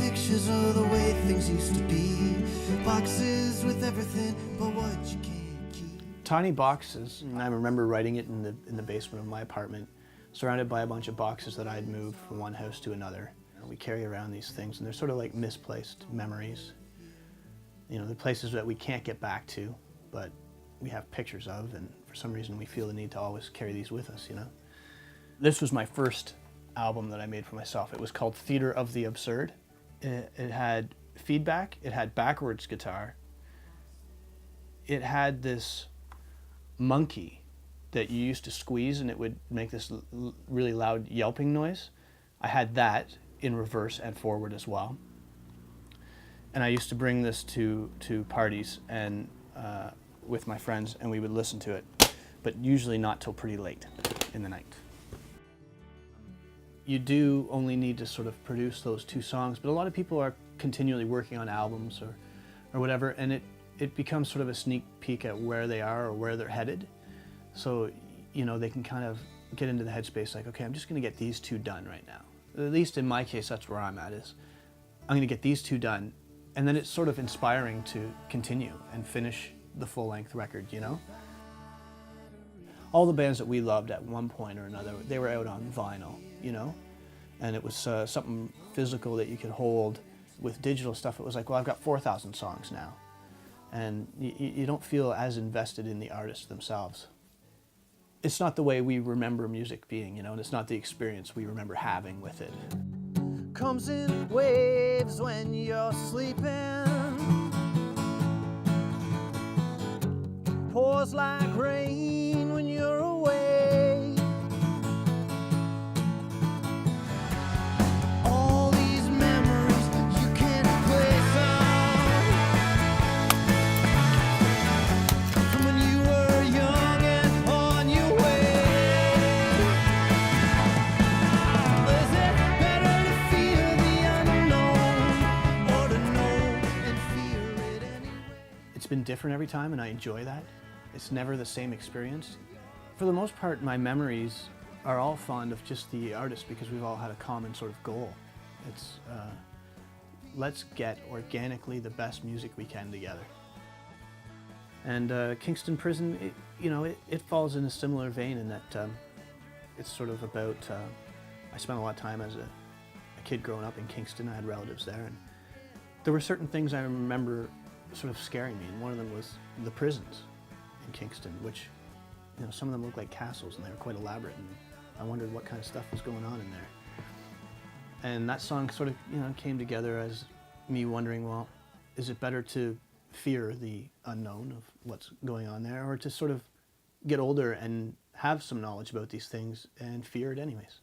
pictures of the way things used to be. Boxes with everything but what you can't keep. Tiny boxes. And I remember writing it in the basement of my apartment, surrounded by a bunch of boxes that I'd moved from one house to another. We carry around these things, and they're sort of like misplaced memories. You know, the places that we can't get back to, but we have pictures of, and for some reason we feel the need to always carry these with us, you know. This was my first album that I made for myself. It was called Theater of the Absurd. It had feedback, it had backwards guitar, it had this monkey that you used to squeeze and it would make this really loud yelping noise. I had that in reverse and forward as well. And I used to bring this to parties and with my friends, and we would listen to it, but usually not till pretty late in the night. You do only need to sort of produce those 2 songs, but a lot of people are continually working on albums or whatever, and it becomes sort of a sneak peek at where they are or where they're headed. So, you know, they can kind of get into the headspace like, okay, I'm just gonna get these 2 done right now. At least in my case, that's where I'm at, is I'm gonna get these 2 done, and then it's sort of inspiring to continue and finish the full-length record, you know? All the bands that we loved at one point or another, they were out on vinyl, you know? And it was something physical that you could hold. With digital stuff, it was like, well, I've got 4,000 songs now. And you don't feel as invested in the artists themselves. It's not the way we remember music being, you know, and it's not the experience we remember having with it. Comes in waves when you're sleeping, pours like rain when you're away. All these memories you can't place on, from when you were young and on your way. Is it better to fear the unknown or to know and fear it anyway? It's been different every time, and I enjoy that. It's never the same experience. For the most part, my memories are all fond of just the artist because we've all had a common sort of goal. It's let's get organically the best music we can together. And Kingston Prison, it falls in a similar vein in that it's sort of about, I spent a lot of time as a kid growing up in Kingston. I had relatives there, and there were certain things I remember sort of scaring me, and one of them was the prisons in Kingston, which, you know, some of them looked like castles and they were quite elaborate, and I wondered what kind of stuff was going on in there. And that song sort of, you know, came together as me wondering, well, is it better to fear the unknown of what's going on there, or to sort of get older and have some knowledge about these things and fear it anyways?